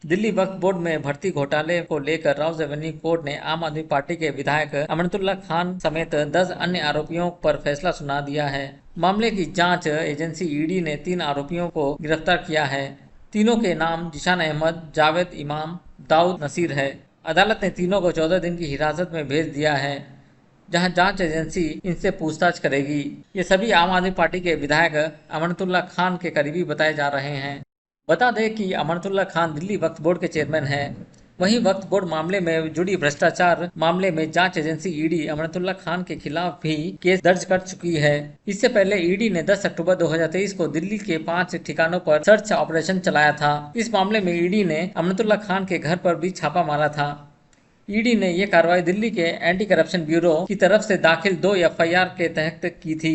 Delhi Waqf board में भर्ती घोटाले को लेकर राउज एवेन्यू कोर्ट ने आम आदमी पार्टी के विधायक अमनतुल्ला खान समेत 10 अन्य आरोपियों पर फैसला सुना दिया है। मामले की जांच एजेंसी ईडी ने 3 आरोपियों को गिरफ्तार किया है। तीनों के नाम जिशान अहमद, जावेद इमाम, दाऊद नसीर है। अदालत ने तीनों को 14 दिन की हिरासत में भेज दिया है, जहां जांच एजेंसी इनसे पूछताछ करेगी। ये सभी आम आदमी पार्टी के विधायक अमनतुल्ला खान के करीबी बताए जा रहे हैं। बता दें कि अमनतुल्ला खान दिल्ली वक्फ बोर्ड के चेयरमैन हैं। वहीं वक्फ बोर्ड मामले में जुड़ी भ्रष्टाचार मामले में जांच एजेंसी ईडी अमनतुल्ला खान के खिलाफ भी केस दर्ज कर चुकी है। इससे पहले ईडी ने 10 अक्टूबर 2023 को दिल्ली के 5 ठिकानों पर सर्च ऑपरेशन चलाया था। इस मामले में ईडी ने अमनतुल्ला खान के घर पर भी छापा मारा था। ईडी ने यह कार्रवाई दिल्ली के एंटी करप्शन ब्यूरो की तरफ से दाखिल 2 एफआईआर के तहत की थी।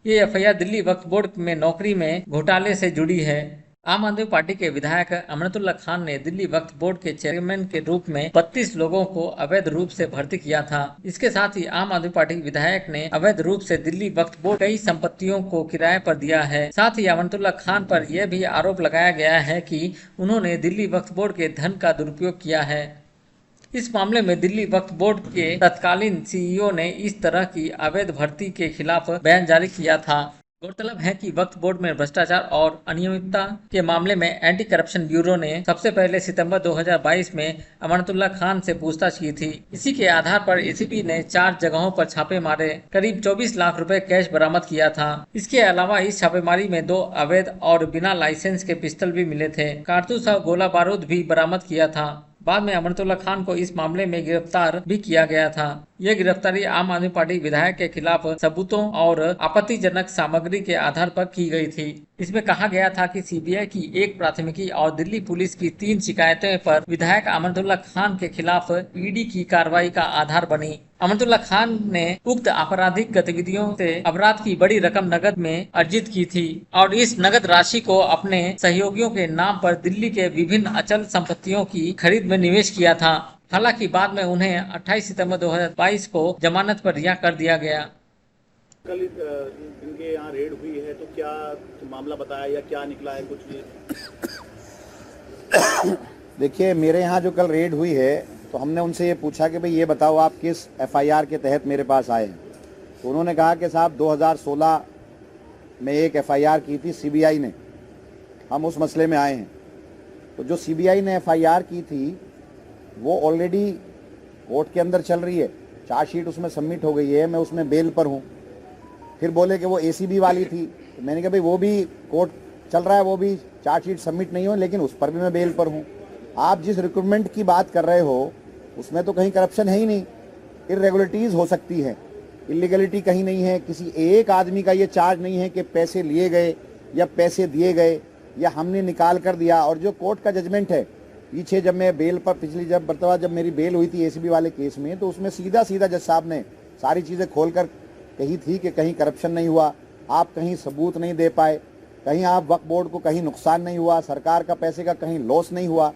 ये एफआईआर दिल्ली वक्फ बोर्ड में नौकरी में घोटाले से जुड़ी है। आम आदमी पार्टी के विधायक अमनतुल्ला खान ने दिल्ली वक्फ बोर्ड के चेयरमैन के रूप में 32 लोगों को अवैध रूप से भर्ती किया था। इसके साथ ही आम आदमी पार्टी के विधायक ने अवैध रूप से दिल्ली वक्फ बोर्ड कई संपत्तियों को किराए पर दिया है। साथ ही अमनतुल्ला खान पर यह भी आरोप लगाया गया है कि उन्होंने दिल्ली वक्फ बोर्ड के धन का दुरुपयोग किया है। इस मामले में दिल्ली वक्फ बोर्ड के तत्कालीन सीईओ ने इस तरह की अवैध भर्ती के खिलाफ बयान जारी किया था। गौरतलब है कि वक्फ बोर्ड में भ्रष्टाचार और अनियमितता के मामले में एंटी करप्शन ब्यूरो ने सबसे पहले सितंबर 2022 में अमनतुल्ला खान से पूछताछ की थी। इसी के आधार पर एसीबी ने 4 जगहों पर छापे मारे करीब 24 लाख रुपए कैश बरामद किया था। इसके अलावा इस छापेमारी में 2 अवैध और बिना लाइसेंस के पिस्टल भी मिले थे। कारतूस और गोला बारूद भी बरामद किया था। बाद में अमनतुल्ला खान को इस मामले में गिरफ्तार भी किया गया था। यह गिरफ्तारी आम आदमी पार्टी विधायक के खिलाफ सबूतों और आपत्तिजनक सामग्री के आधार पर की गई थी। इसमें कहा गया था कि सीबीआई की 1 प्राथमिकी और दिल्ली पुलिस की 3 शिकायतें पर विधायक अमनतुल्ला खान के खिलाफ ईडी की कार्रवाई का आधार बनी। अमनतुल्ला खान ने उक्त आपराधिक गतिविधियों से अपराध की बड़ी रकम नकद में अर्जित की थी और इस नकद राशि को अपने सहयोगियों के नाम पर दिल्ली के विभिन्न अचल संपत्तियों की खरीद में निवेश किया था। हालांकि बाद में उन्हें 28 सितंबर 2022 को जमानत पर रिहा कर दिया गया। कल इनके यहाँ रेड हुई है तो क्या मामला बताया या क्या निकला है कुछ? देखिए, मेरे यहाँ जो कल रेड हुई है तो हमने उनसे ये पूछा कि भाई ये बताओ आप किस एफआईआर के तहत मेरे पास आए हैं। तो उन्होंने कहा कि साहब 2016 में एक एफआईआर की थी सीबीआई ने, हम उस मसले में आए हैं। तो जो सीबीआई ने एफआईआर की थी वो ऑलरेडी कोर्ट के अंदर चल रही है, चार्जशीट उसमें सबमिट हो गई है, मैं उसमें बेल पर हूँ। फिर बोले कि वो एसीबी वाली थी, तो मैंने कहा भाई वो भी कोर्ट चल रहा है, वो भी चार्जशीट सबमिट नहीं हो, लेकिन उस पर भी मैं बेल पर हूँ। आप जिस रिक्रूटमेंट की बात कर रहे हो उसमें तो कहीं करप्शन है ही नहीं। इरेगुलरिटीज़ हो सकती है, इलीगलिटी कहीं नहीं है। किसी एक आदमी का ये चार्ज नहीं है कि पैसे लिए गए या पैसे दिए गए या हमने निकाल कर दिया। और जो कोर्ट का जजमेंट है, पीछे जब मैं बेल पर पिछली जब मेरी बेल हुई थी एसीबी वाले केस में, तो उसमें सीधा जज साहब ने सारी चीज़ें खोल कर कही थी कि कहीं करप्शन नहीं हुआ, आप कहीं सबूत नहीं दे पाए, कहीं आप वक्फ बोर्ड को कहीं नुकसान नहीं हुआ, सरकार का पैसे का कहीं लॉस नहीं हुआ,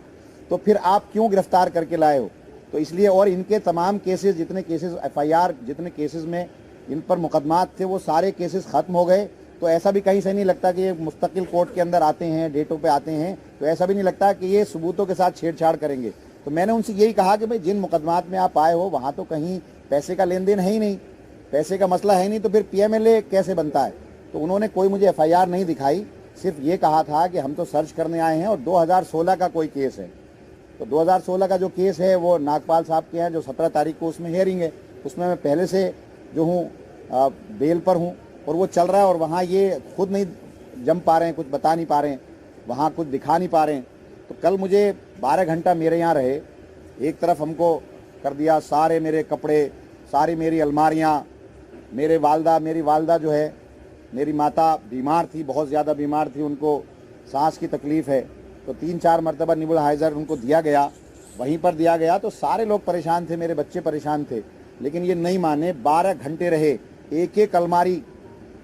तो फिर आप क्यों गिरफ्तार करके लाए हो। तो इसलिए, और इनके तमाम केसेस, जितने केसेस एफआईआर, जितने केसेस में इन पर मुकदमात थे, वो सारे केसेस खत्म हो गए। तो ऐसा भी कहीं से नहीं लगता कि ये मुस्तकिल कोर्ट के अंदर आते हैं, डेटों पे आते हैं, तो ऐसा भी नहीं लगता कि ये सबूतों के साथ छेड़छाड़ करेंगे। तो मैंने उनसे यही कहा कि भाई जिन मुकदमात में आप आए हो वहाँ तो कहीं पैसे का लेन देन है ही नहीं, पैसे का मसला है नहीं, तो फिर पीएमएलए कैसे बनता है। तो उन्होंने कोई मुझे एफआईआर नहीं दिखाई, सिर्फ ये कहा था कि हम तो सर्च करने आए हैं और 2016 का कोई केस है। तो 2016 का जो केस है वो नागपाल साहब के हैं, जो 17 तारीख को उसमें हेयरिंग है, उसमें मैं पहले से जो हूँ बेल पर हूँ और वो चल रहा है। और वहाँ ये खुद नहीं जम पा रहे हैं, कुछ बता नहीं पा रहे हैं, वहाँ कुछ दिखा नहीं पा रहे हैं। तो कल मुझे 12 घंटा मेरे यहाँ रहे, एक तरफ हमको कर दिया, सारे मेरे कपड़े, सारी मेरी अलमारियाँ, मेरी वालदा जो है, मेरी माता बीमार थी, बहुत ज़्यादा बीमार थी, उनको सांस की तकलीफ़ है, तो 3-4 मरतबा नेबुलाइज़र उनको दिया गया, वहीं पर दिया गया। तो सारे लोग परेशान थे, मेरे बच्चे परेशान थे, लेकिन ये नहीं माने। 12 घंटे रहे, एक एक अलमारी,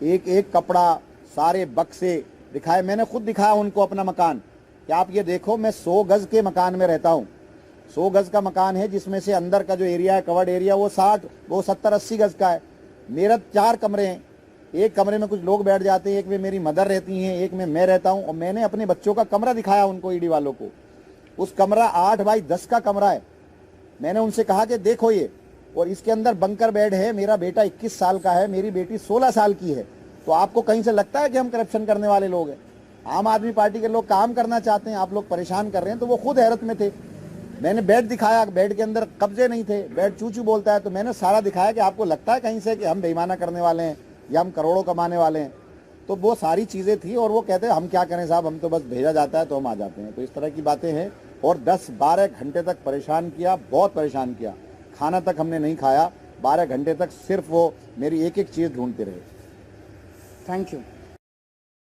एक एक कपड़ा, सारे बक्से दिखाए। मैंने खुद दिखाया उनको अपना मकान कि आप ये देखो, मैं 100 गज़ के मकान में रहता हूँ। 100 गज़ का मकान है, जिसमें से अंदर का जो एरिया है, कवर्ड एरिया, वो 70-80 गज़ का है। मेरा 4 कमरे हैं, एक कमरे में कुछ लोग बैठ जाते हैं, एक में मेरी मदर रहती हैं, एक में मैं रहता हूं। और मैंने अपने बच्चों का कमरा दिखाया उनको, ईडी वालों को, उस कमरा 8 बाई 10 का कमरा है। मैंने उनसे कहा कि देखो ये, और इसके अंदर बंकर बेड है। मेरा बेटा 21 साल का है, मेरी बेटी 16 साल की है। तो आपको कहीं से लगता है कि हम करप्शन करने वाले लोग हैं? आम आदमी पार्टी के लोग काम करना चाहते हैं, आप लोग परेशान कर रहे हैं। तो वो खुद हैरत में थे। मैंने बेड दिखाया, बेड के अंदर कब्जे नहीं थे, बेड चू चू बोलता है। तो मैंने सारा दिखाया कि आपको लगता है कहीं से कि हम बेईमाना करने वाले हैं या हम करोड़ों कमाने वाले हैं? तो वो सारी चीज़ें थी। और वो कहते हैं हम क्या करें साहब, हम तो बस भेजा जाता है तो हम आ जाते हैं। तो इस तरह की बातें हैं। और 10-12 घंटे तक परेशान किया, बहुत परेशान किया। खाना तक हमने नहीं खाया 12 घंटे तक। सिर्फ वो मेरी एक एक चीज़ ढूंढते रहे। Thank you.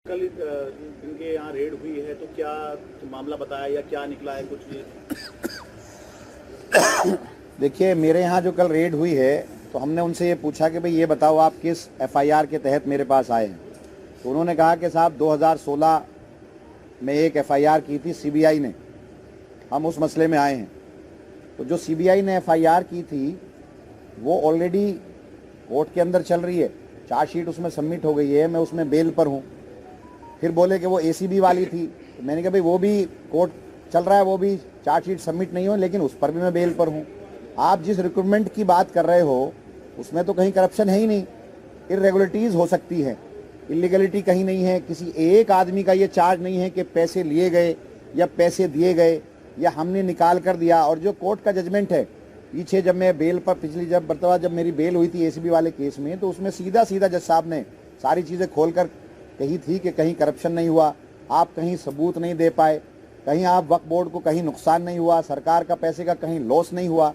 कल इनके यहाँ रेड हुई है तो क्या मामला बताया या क्या निकला है कुछ? देखिए, मेरे यहाँ जो कल रेड हुई है तो हमने उनसे ये पूछा कि भाई ये बताओ आप किस एफआईआर के तहत मेरे पास आए हैं। तो उन्होंने कहा कि साहब 2016 में एक एफआईआर की थी सीबीआई ने, हम उस मसले में आए हैं। तो जो सीबीआई ने एफआईआर की थी वो ऑलरेडी कोर्ट के अंदर चल रही है, चार्जशीट उसमें सबमिट हो गई है, मैं उसमें बेल पर हूँ। फिर बोले कि वो एसीबी वाली थी। तो मैंने कहा भाई वो भी कोर्ट चल रहा है, वो भी चार्जशीट सबमिट नहीं हो, लेकिन उस पर भी मैं बेल पर हूँ। आप जिस रिक्रूटमेंट की बात कर रहे हो उसमें तो कहीं करप्शन है ही नहीं। इरेगुलरिटीज़ हो सकती है, इलीगलिटी कहीं नहीं है। किसी एक आदमी का ये चार्ज नहीं है कि पैसे लिए गए या पैसे दिए गए या हमने निकाल कर दिया। और जो कोर्ट का जजमेंट है पीछे, जब मैं बेल पर पिछली जब मेरी बेल हुई थी एसीबी वाले केस में, तो उसमें सीधा जज साहब ने सारी चीज़ें खोल कर कही थी कि कहीं करप्शन नहीं हुआ, आप कहीं सबूत नहीं दे पाए, कहीं आप वक्फ बोर्ड को कहीं नुकसान नहीं हुआ, सरकार का पैसे का कहीं लॉस नहीं हुआ,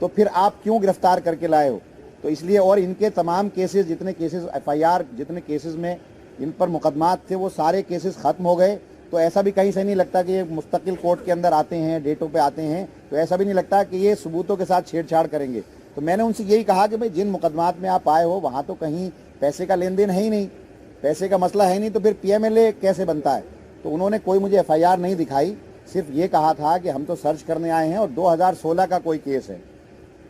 तो फिर आप क्यों गिरफ्तार करके लाए हो? तो इसलिए, और इनके तमाम केसेस, जितने केसेस एफआईआर, जितने केसेस में इन पर मुकदमात थे वो सारे केसेस ख़त्म हो गए। तो ऐसा भी कहीं से नहीं लगता कि ये मुस्तकिल कोर्ट के अंदर आते हैं, डेटों पे आते हैं, तो ऐसा भी नहीं लगता कि ये सबूतों के साथ छेड़छाड़ करेंगे। तो मैंने उनसे यही कहा कि भाई जिन मुकदमात में आप आए हो वहाँ तो कहीं पैसे का लेन देन है ही नहीं, पैसे का मसला है नहीं, तो फिर पीएमएलए कैसे बनता है? तो उन्होंने कोई मुझे एफआईआर नहीं दिखाई, सिर्फ ये कहा था कि हम तो सर्च करने आए हैं और 2016 का कोई केस है।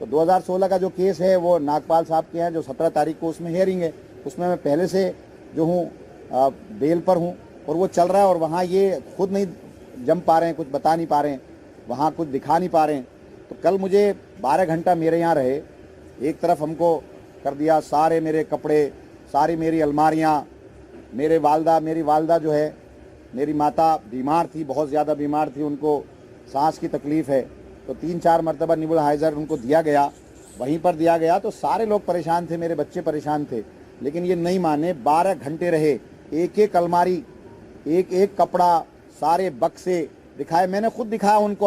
तो 2016 का जो केस है वो नागपाल साहब के हैं, जो 17 तारीख को उसमें हियरिंग है, उसमें मैं पहले से जो हूँ बेल पर हूँ और वो चल रहा है। और वहाँ ये खुद नहीं जम पा रहे हैं, कुछ बता नहीं पा रहे हैं, वहाँ कुछ दिखा नहीं पा रहे हैं। तो कल मुझे 12 घंटा मेरे यहाँ रहे। एक तरफ हमको कर दिया, सारे मेरे कपड़े, सारी मेरी अलमारियाँ, मेरी वालदा जो है, मेरी माता बीमार थी, बहुत ज़्यादा बीमार थी, उनको सांस की तकलीफ़ है। तो 3-4 मरतबा नेबुलाइज़र उनको दिया गया, वहीं पर दिया गया। तो सारे लोग परेशान थे, मेरे बच्चे परेशान थे, लेकिन ये नहीं माने। 12 घंटे रहे, एक एक अलमारी, एक एक कपड़ा, सारे बक्से दिखाए, मैंने खुद दिखाया उनको।